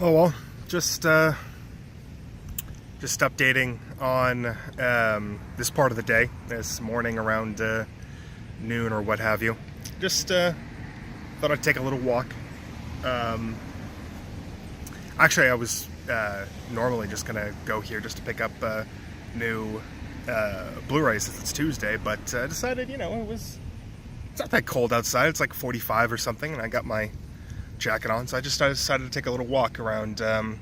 Oh well, just uh, just updating on this part of the day, this morning around noon or what have you. Just thought I'd take a little walk. Um, Actually, I was normally just gonna go here just to pick up new Blu-rays since it's Tuesday, but decided, it's not that cold outside. It's like 45 or something, and I got my jacket on, so I decided to take a little walk around. Not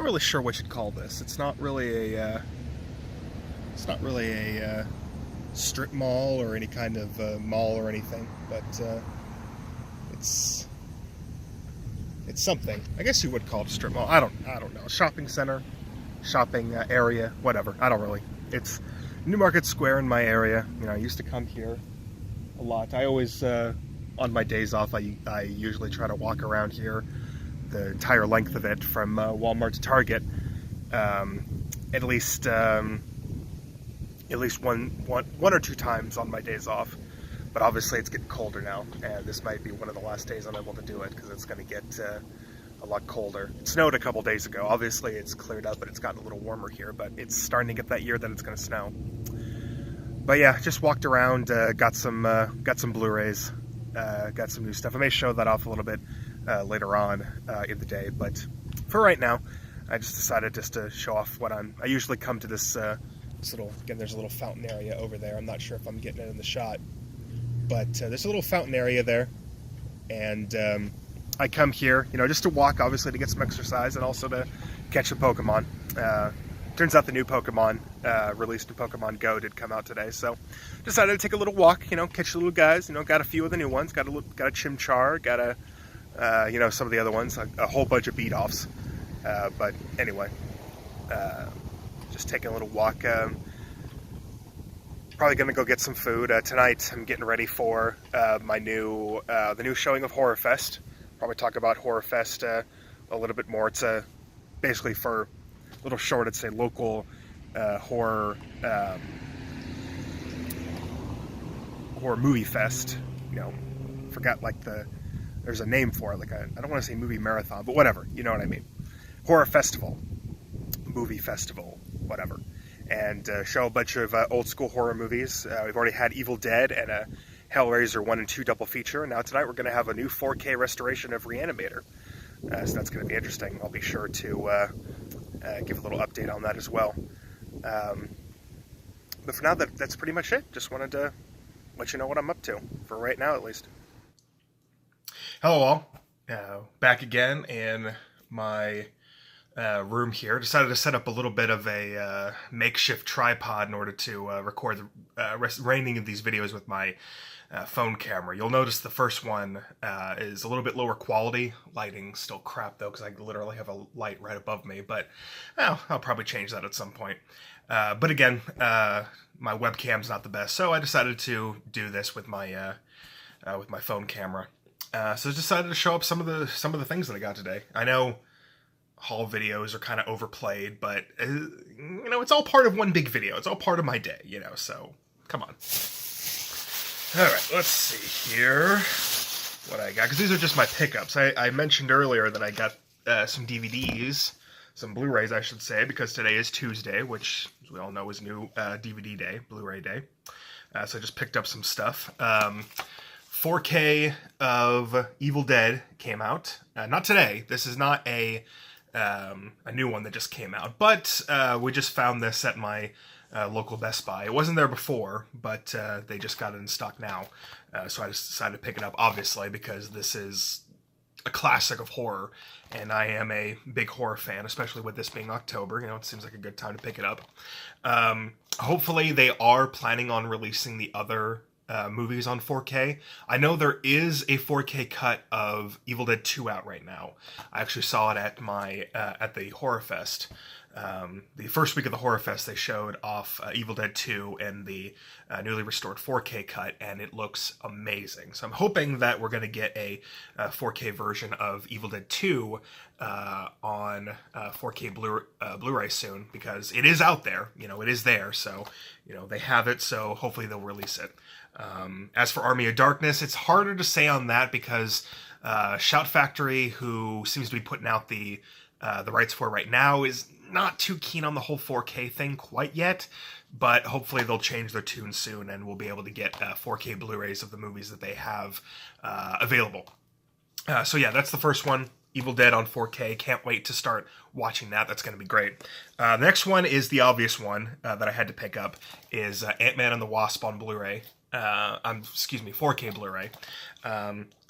really sure what you'd call this. It's not really a strip mall or any kind of mall or anything, but it's it's something. I guess you would call it a strip mall. I don't know. Shopping center, shopping area, whatever. I don't really. It's Newmarket Square in my area. I used to come here a lot. I always on my days off, I usually try to walk around here the entire length of it from Walmart to Target, at least one or two times on my days off. But obviously it's getting colder now, and this might be one of the last days I'm able to do it because it's going to get a lot colder. It snowed a couple days ago. Obviously it's cleared up, but it's gotten a little warmer here. But it's starting to get that year that it's going to snow. But yeah, just walked around, got some Blu-rays, got some new stuff. I may show that off a little bit later on in the day, but for right now, I just decided just to show off what I usually come to this little, again, there's a little fountain area over there. I'm not sure if I'm getting it in the shot, but there's a little fountain area there, and I come here, just to walk, obviously, to get some exercise, and also to catch some Pokemon. Turns out the new Pokemon released in Pokemon Go did come out today, so decided to take a little walk, catch the little guys. Got a few of the new ones, got a Chimchar, got some of the other ones, a whole bunch of beat-offs. But anyway, just taking a little walk. Probably gonna go get some food tonight. I'm getting ready for the new showing of Horror Fest. Probably talk about Horror Fest a little bit more. It's basically for a little short. It's a local horror movie fest. Forgot there's a name for it. I don't want to say movie marathon, but whatever. You know what I mean. Horror festival, movie festival, whatever. And show a bunch of old school horror movies. We've already had Evil Dead and a Hellraiser 1 and 2 double feature. And now tonight we're going to have a new 4K restoration of Reanimator. So that's going to be interesting. I'll be sure to give a little update on that as well. But for now, that's pretty much it. Just wanted to let you know what I'm up to, for right now at least. Hello all. Back again in my room here. Decided to set up a little bit of a makeshift tripod in order to record the remaining of these videos with my phone camera. You'll notice the first one is a little bit lower quality. Lighting's still crap though, because I literally have a light right above me, but I'll probably change that at some point. But again, my webcam's not the best, so I decided to do this with my phone camera. So I decided to show up some of the things that I got today. I know haul videos are kind of overplayed, but it's all part of one big video. It's all part of my day, so come on. All right, let's see here what I got, because these are just my pickups. I mentioned earlier that I got some DVDs, some Blu-rays, I should say, because today is Tuesday, which, as we all know, is new DVD day, Blu-ray day. So I just picked up some stuff. 4K of Evil Dead came out. Not today. This is not a new one that just came out, but we just found this at my local Best Buy. It wasn't there before, but they just got it in stock now, so I just decided to pick it up, obviously, because this is a classic of horror, and I am a big horror fan, especially with this being October. It seems like a good time to pick it up. Hopefully they are planning on releasing the other movies on 4K. I know there is a 4K cut of Evil Dead 2 out right now. I actually saw it at my at the Horror Fest. the first week of the Horror Fest, they showed off Evil Dead 2 and the newly restored 4K cut, and it looks amazing. So I'm hoping that we're going to get a 4K version of Evil Dead 2 on 4K Blu-ray soon, because it is out there. It is there, so they have it. So hopefully they'll release it. As for Army of Darkness, it's harder to say on that because Shout Factory, who seems to be putting out the rights for right now, is not too keen on the whole 4K thing quite yet, but hopefully they'll change their tune soon and we'll be able to get 4K Blu-rays of the movies that they have available. So yeah, that's the first one, Evil Dead on 4K. Can't wait to start watching that. That's going to be great. The next one is the obvious one that I had to pick up, is Ant-Man and the Wasp on Blu-ray. 4K Blu-ray.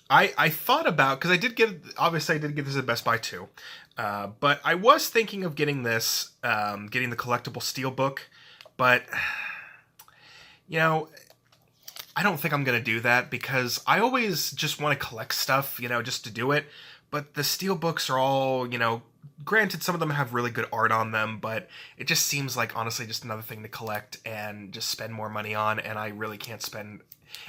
I thought about, because I did get this at Best Buy too, but I was thinking of getting this, getting the collectible Steelbook, but, I don't think I'm going to do that, because I always just want to collect stuff, just to do it, but the Steelbooks are all, granted, some of them have really good art on them, but it just seems like, honestly, just another thing to collect and just spend more money on, and I really can't spend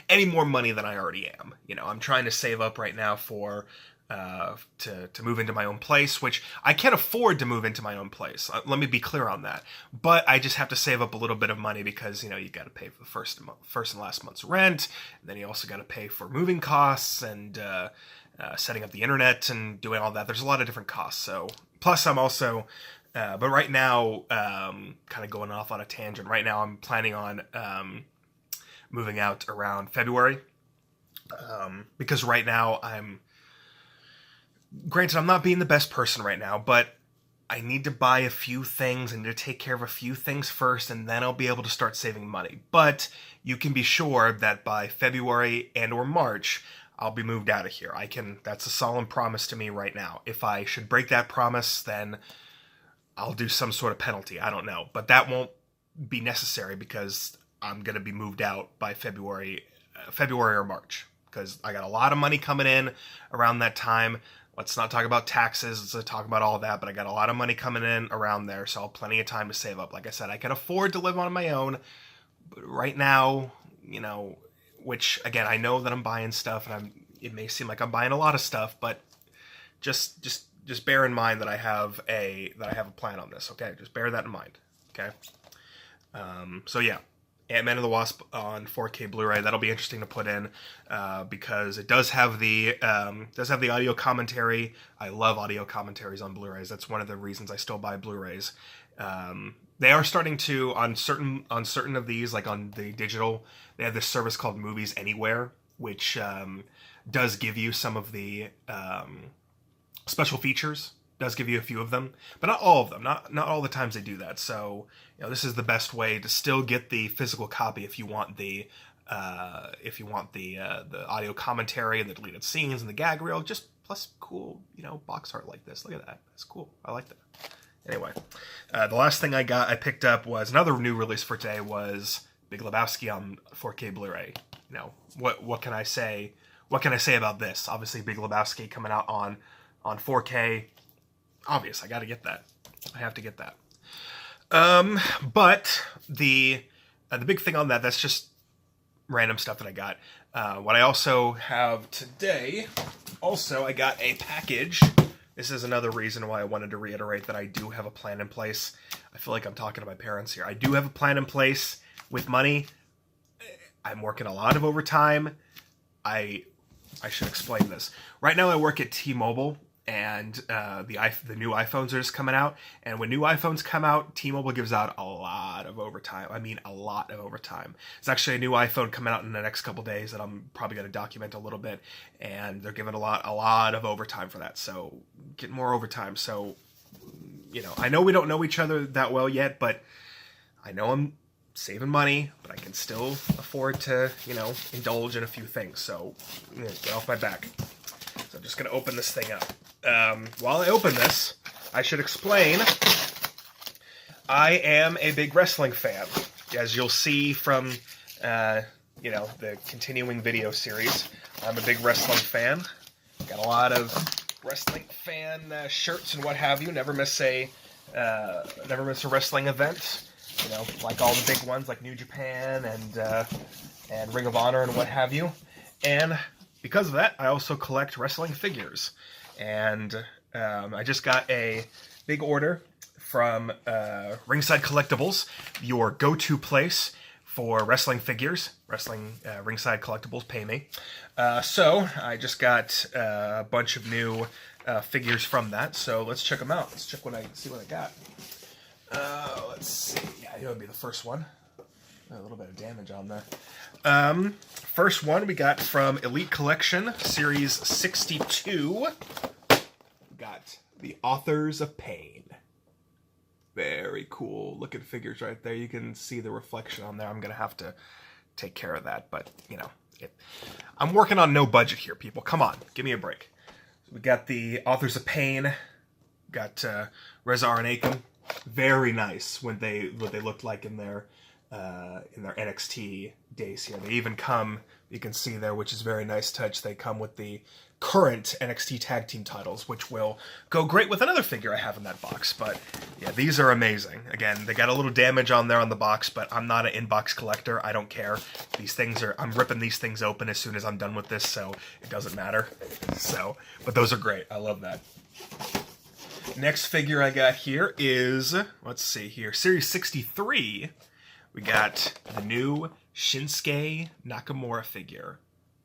any more money than I already am. I'm trying to save up right now for to move into my own place, which I can't afford to move into my own place. Let me be clear on that. But I just have to save up a little bit of money because, you got to pay for the first and last month's rent. And then you also got to pay for moving costs and setting up the internet and doing all that. There's a lot of different costs. So plus I'm also, but right now, kind of going off on a tangent. Right now I'm planning on moving out around February, because right now granted, I'm not being the best person right now, but I need to buy a few things and to take care of a few things first, and then I'll be able to start saving money. But you can be sure that by February and or March, I'll be moved out of here. That's a solemn promise to me right now. If I should break that promise, then I'll do some sort of penalty. I don't know, but that won't be necessary because I'm going to be moved out by February or March, because I got a lot of money coming in around that time. Let's not talk about taxes. Let's not talk about all that, but I got a lot of money coming in around there, so I'll have plenty of time to save up. Like I said, I can afford to live on my own, but right now, which again, I know that I'm buying stuff, and it may seem like I'm buying a lot of stuff, but just bear in mind that I have a plan on this. Okay, just bear that in mind. Okay, so yeah. Ant-Man and the Wasp on 4K Blu-ray. That'll be interesting to put in because it does have the audio commentary. I love audio commentaries on Blu-rays. That's one of the reasons I still buy Blu-rays. They are starting to on certain of these, like on the digital, they have this service called Movies Anywhere, which does give you some of the special features. Does give you a few of them, but not all of them. Not all the times they do that. So this is the best way to still get the physical copy if you want the audio commentary and the deleted scenes and the gag reel. Just plus cool box art like this. Look at that. That's cool. I like that. Anyway, the last thing I picked up was another new release for today was Big Lebowski on 4K Blu-ray. What can I say? What can I say about this? Obviously, Big Lebowski coming out on 4K. Obvious, I got to get that. I have to get that. But the big thing on that's just random stuff that I got. What I also have today, I got a package. This is another reason why I wanted to reiterate that I do have a plan in place. I feel like I'm talking to my parents here. I do have a plan in place with money. I'm working a lot of overtime. I should explain this. Right now I work at T-Mobile. And the new iPhones are just coming out. And when new iPhones come out, T-Mobile gives out a lot of overtime. I mean, a lot of overtime. There's actually a new iPhone coming out in the next couple days that I'm probably going to document a little bit. And they're giving a lot of overtime for that. So get more overtime. So, I know we don't know each other that well yet, but I know I'm saving money, but I can still afford to, indulge in a few things. So get off my back. So I'm just going to open this thing up. While I open this, I should explain, I am a big wrestling fan. As you'll see from, the continuing video series, I'm a big wrestling fan. Got a lot of wrestling fan shirts and what have you. Never miss a never miss a wrestling event. You know, like all the big ones, like New Japan and Ring of Honor and what have you. And because of that, I also collect wrestling figures. And I just got a big order from Ringside Collectibles, your go-to place for wrestling figures. Ringside Collectibles, pay me. So I just got a bunch of new figures from that. So let's check them out. Let's check see what I got. Let's see. Yeah, it would be the first one. A little bit of damage on there. First one we got from Elite Collection, Series 62. We got the Authors of Pain. Very cool looking figures right there. You can see the reflection on there. I'm going to have to take care of that, but, you know, I'm working on no budget here, people. Come on, give me a break. So we got the Authors of Pain. Got Reza Arnakam. Very nice what they looked like in their NXT days here. They even come, you can see there, which is a very nice touch. They come with the current NXT tag team titles, which will go great with another figure I have in that box. But yeah, these are amazing. Again, they got a little damage on there on the box, but I'm not an in-box collector. I don't care. These things I'm ripping these things open as soon as I'm done with this, so it doesn't matter. But those are great. I love that. Next figure I got here is, let's see here, Series 63. We got the new Shinsuke Nakamura figure,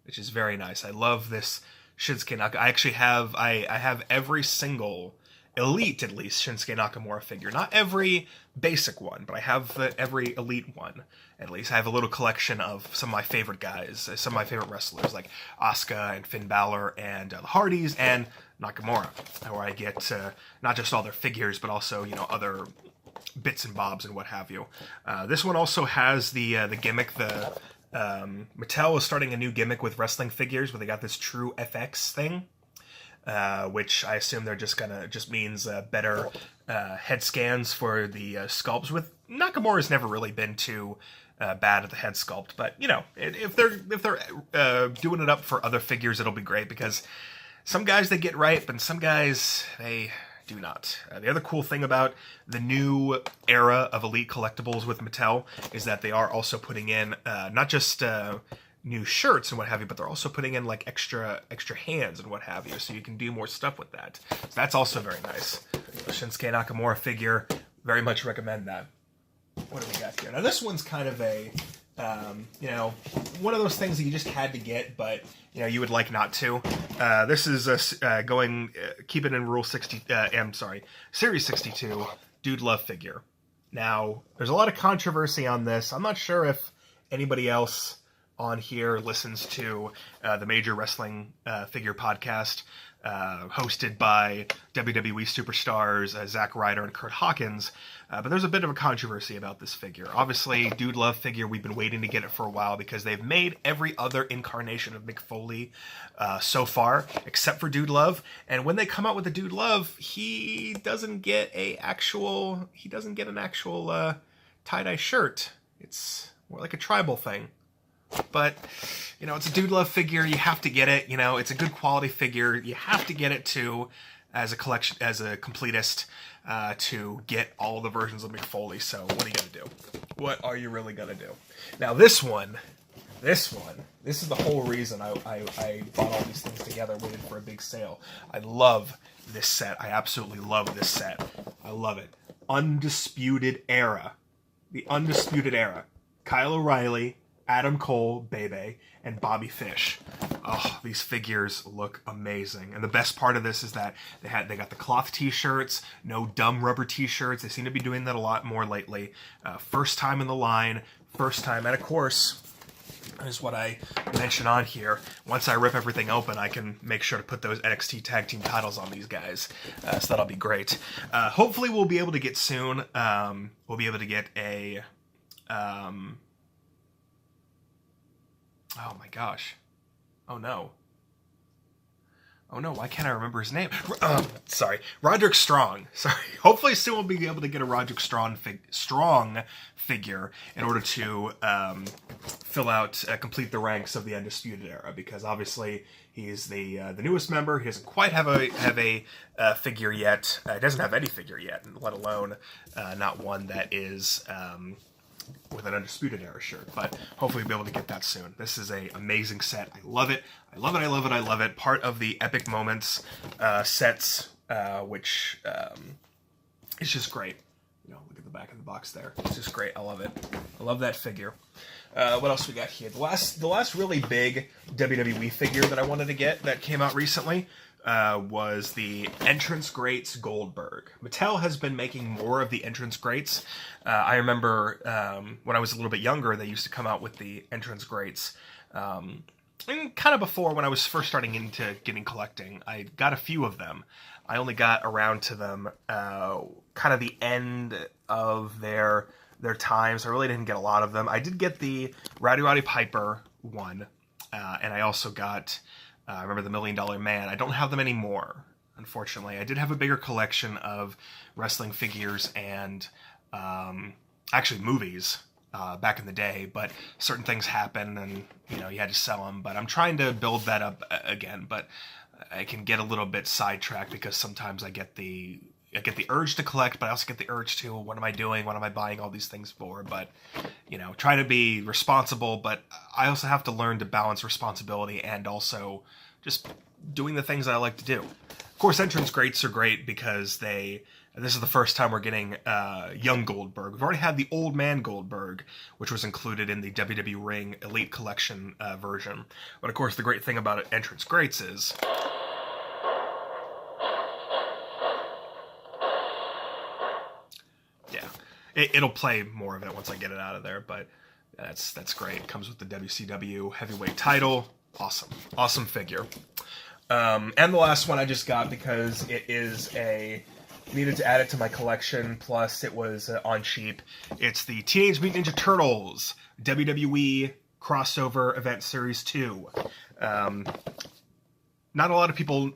which is very nice. I love this Shinsuke Nakamura. I actually have, I have every single Elite, at least, Shinsuke Nakamura figure. Not every basic one, but I have every Elite one, at least. I have a little collection of some of my favorite guys, some of my favorite wrestlers, like Asuka and Finn Balor and the Hardys and Nakamura, where I get not just all their figures, but also, you know, other bits and bobs and what have you. This one also has the gimmick. Mattel is starting a new gimmick with wrestling figures, where they got this True FX thing, which I assume they're just means better head scans for the sculpts. With Nakamura's never really been too bad at the head sculpt, but you know, if they're doing it up for other figures, it'll be great, because some guys they get right, but some guys they do not. The other cool thing about the new era of Elite Collectibles with Mattel is that they are also putting in not just new shirts and what have you, but they're also putting in like extra hands and what have you, so you can do more stuff with that. So that's also very nice. The Shinsuke Nakamura figure, very much recommend that. What do we got here? Now this one's kind of a you know, one of those things that you just had to get, but you know, you would like not to. This is keep it in Rule 60. Series 62, Dude Love figure. Now, there's a lot of controversy on this. I'm not sure if anybody else on here listens to the Major Wrestling Figure podcast, hosted by WWE superstars Zack Ryder and Kurt Hawkins. But there's a bit of a controversy about this figure. Obviously, Dude Love figure, we've been waiting to get it for a while because they've made every other incarnation of Mick Foley so far, except for Dude Love. And when they come out with the Dude Love, he doesn't get an actual tie-dye shirt. It's more like a tribal thing. But, you know, it's a Dude Love figure. You have to get it. You know, it's a good quality figure. You have to get it too, as a completist, to get all the versions of Mick Foley. So what are you going to do? What are you really going to do? Now, this is the whole reason I bought all these things together, waited for a big sale. I love this set. I absolutely love this set. I love it. Undisputed Era. The Undisputed Era. Kyle O'Reilly, Adam Cole, Bebe, and Bobby Fish. Oh, these figures look amazing. And the best part of this is that they got the cloth t-shirts, no dumb rubber t-shirts. They seem to be doing that a lot more lately. First time in the line, first time. And of course, is what I mentioned on here. Once I rip everything open, I can make sure to put those NXT Tag Team titles on these guys. So that'll be great. Hopefully we'll be able to get soon. We'll be able to get a... oh my gosh. Oh no. Oh no, why can't I remember his name? Sorry. Roderick Strong. Sorry. Hopefully soon we'll be able to get a Roderick Strong figure in order to fill out, complete the ranks of the Undisputed Era, because obviously he's the newest member. He doesn't quite have a figure yet. He doesn't have any figure yet, let alone not one that is with an Undisputed Era shirt. But hopefully we'll be able to get that soon. This is an amazing set. I love it. I love it. I love it. I love it. Part of the Epic Moments sets, which is just great. You know, look at the back of the box there. It's just great. I love it. I love that figure. What else we got here? The last really big WWE figure that I wanted to get that came out recently was the Entrance Greats Goldberg. Mattel has been making more of the Entrance Greats. I remember when I was a little bit younger, they used to come out with the Entrance Greats. And kind of before, when I was first starting into getting collecting, I got a few of them. I only got around to them kind of the end of their time, so I really didn't get a lot of them. I did get the Roddy Piper one, and I also got, I remember the $1 Million Man. I don't have them anymore, unfortunately. I did have a bigger collection of wrestling figures and actually movies back in the day, but certain things happen and, you know, you had to sell them. But I'm trying to build that up again, but I can get a little bit sidetracked because sometimes I get the urge to collect, but I also get the urge to, what am I doing? What am I buying all these things for? But, you know, try to be responsible, but I also have to learn to balance responsibility and also just doing the things that I like to do. Of course, Entrance Greats are great because this is the first time we're getting young Goldberg. We've already had the Old Man Goldberg, which was included in the WWE Ring Elite Collection version. But of course, the great thing about Entrance Greats is it'll play more of it once I get it out of there, but that's great. It comes with the WCW heavyweight title. Awesome figure. And the last one I just got because it is needed to add it to my collection, plus it was on cheap. It's the Teenage Mutant Ninja Turtles WWE Crossover Event Series 2. Not a lot of people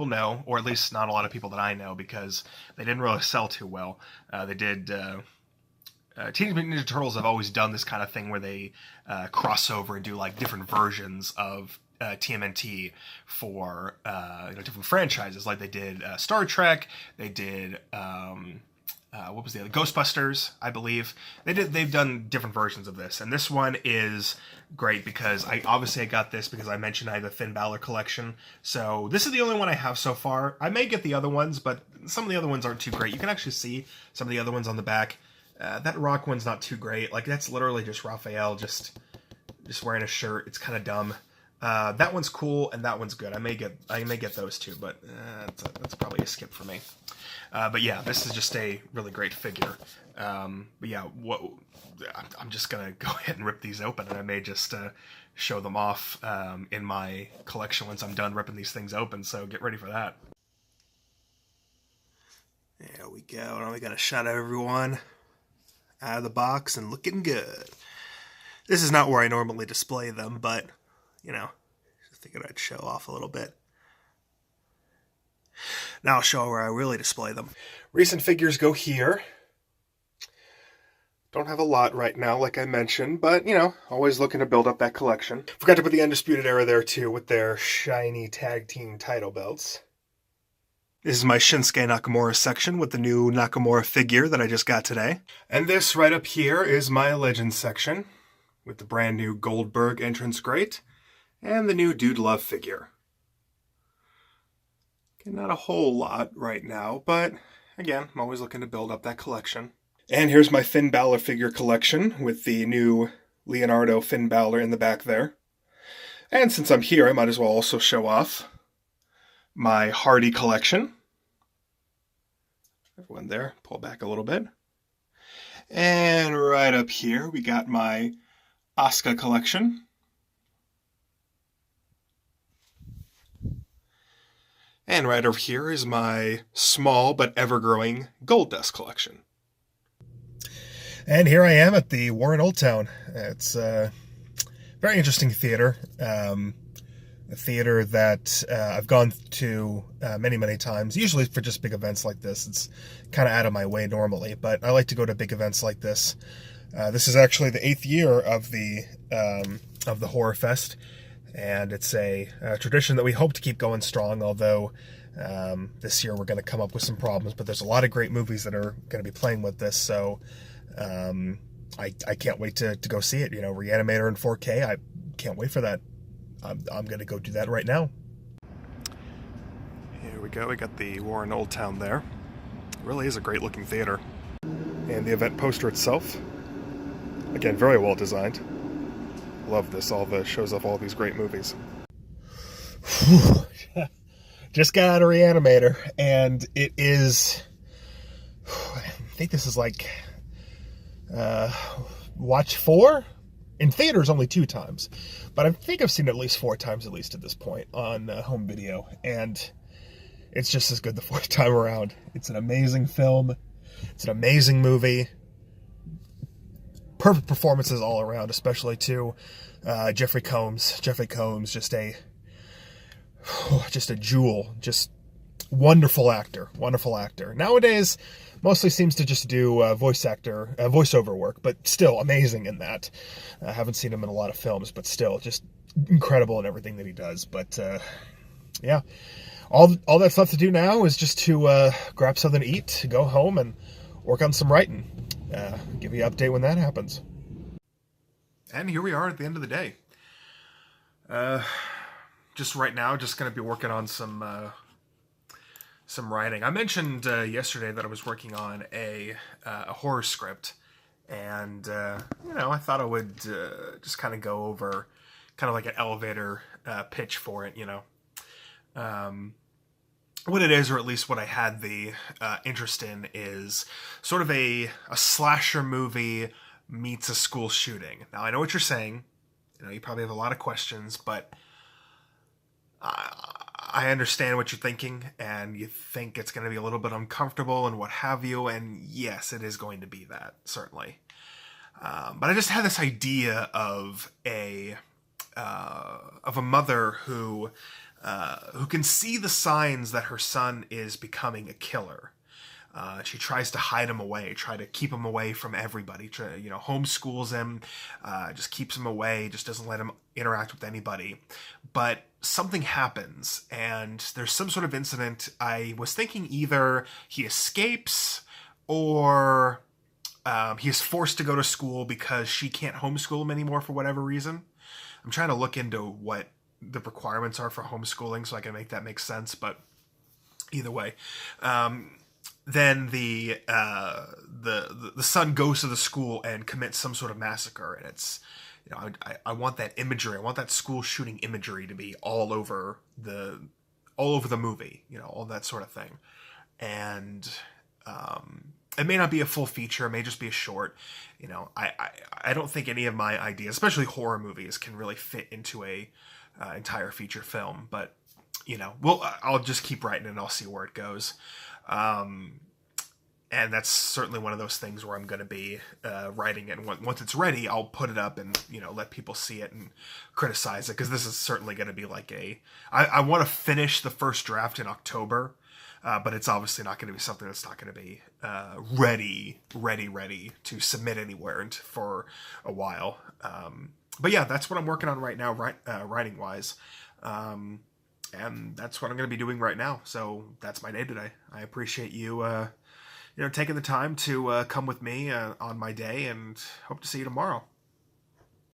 know, or at least not a lot of people that I know, because they didn't really sell too well. Teenage Mutant Ninja Turtles have always done this kind of thing where they cross over and do like different versions of TMNT for different franchises. Like they did Star Trek, they did what was the other? Ghostbusters, I believe. They've done different versions of this, and this one is great because I got this because I mentioned I have the Finn Balor collection. So this is the only one I have so far. I may get the other ones, but some of the other ones aren't too great. You can actually see some of the other ones on the back. That Rock one's not too great. Like, that's literally just Raphael just wearing a shirt. It's kind of dumb. That one's cool, and that one's good. I may get those two, but that's probably a skip for me. But yeah, this is just a really great figure. But yeah, I'm just gonna go ahead and rip these open, and I may just show them off in my collection once I'm done ripping these things open. So get ready for that. There we go. Now we got a shot of everyone out of the box and looking good. This is not where I normally display them, but you know, just figured I'd show off a little bit. Now I'll show where I really display them. Recent figures go here. Don't have a lot right now, like I mentioned, but, you know, always looking to build up that collection. Forgot to put the Undisputed Era there, too, with their shiny tag team title belts. This is my Shinsuke Nakamura section with the new Nakamura figure that I just got today. And this right up here is my Legends section with the brand new Goldberg Entrance Great and the new Dude Love figure. Not a whole lot right now, but again, I'm always looking to build up that collection. And here's my Finn Balor figure collection with the new Leonardo Finn Balor in the back there. And since I'm here, I might as well also show off my Hardy collection. Everyone there, pull back a little bit. And right up here, we got my Asuka collection. And right over here is my small but ever-growing Goldust collection. And here I am at the Warren Old Town. It's a very interesting theater. A theater that I've gone to many, many times, usually for just big events like this. It's kind of out of my way normally, but I like to go to big events like this. This is actually the 8th year of the Horror Fest, and it's a tradition that we hope to keep going strong, although this year we're going to come up with some problems, but there's a lot of great movies that are going to be playing with this, so I can't wait to go see it. Reanimator in 4K, I can't wait for that. I'm going to go do that right now. Here we go, we got the Warren Old Town there. It really is a great looking theater. And the event poster itself, again, very well designed. Love this, shows off all these great movies. Just got out of Reanimator, and it is, I think this is like, watch 4? In theaters, only 2 times. But I think I've seen it at least 4 times, at least at this point, on home video. And it's just as good the 4th time around. It's an amazing film. It's an amazing movie. Perfect performances all around, especially to Jeffrey Combs. Jeffrey Combs, just a jewel. Just wonderful actor. Wonderful actor. Nowadays, mostly seems to just do voiceover work, but still amazing in that. I haven't seen him in a lot of films, but still just incredible in everything that he does. But yeah, all that's left to do now is just to grab something to eat, go home, and work on some writing. Give you an update when that happens. And here we are at the end of the day. Just right now, just going to be working on some writing. I mentioned yesterday that I was working on a horror script, and I thought I would just kind of go over kind of like an elevator pitch for it. What it is, or at least what I had the interest in, is sort of a slasher movie meets a school shooting. Now, I know what you're saying. You probably have a lot of questions, but I understand what you're thinking, and you think it's going to be a little bit uncomfortable and what have you, and yes, it is going to be that, certainly. But I just had this idea of a mother who can see the signs that her son is becoming a killer. She tries to hide him away, try to keep him away from everybody, homeschools him, just keeps him away, just doesn't let him interact with anybody. But something happens, and there's some sort of incident. I was thinking either he escapes, or he is forced to go to school because she can't homeschool him anymore for whatever reason. I'm trying to look into what the requirements are for homeschooling so I can make that make sense, but either way. Then the son goes to the school and commits some sort of massacre, and it's, I want that imagery. I want that school shooting imagery to be all over the movie, all that sort of thing. And it may not be a full feature, it may just be a short. I don't think any of my ideas, especially horror movies, can really fit into a entire feature film, but I'll just keep writing and I'll see where it goes. And that's certainly one of those things where I'm going to be writing it, and once it's ready, I'll put it up and let people see it and criticize it, because this is certainly going to be like I want to finish the first draft in October, but it's obviously not going to be something that's not going to be ready to submit anywhere for a while. But yeah, that's what I'm working on right now, writing wise. And that's what I'm going to be doing right now. So that's my day today. I appreciate you, taking the time to come with me on my day, and hope to see you tomorrow.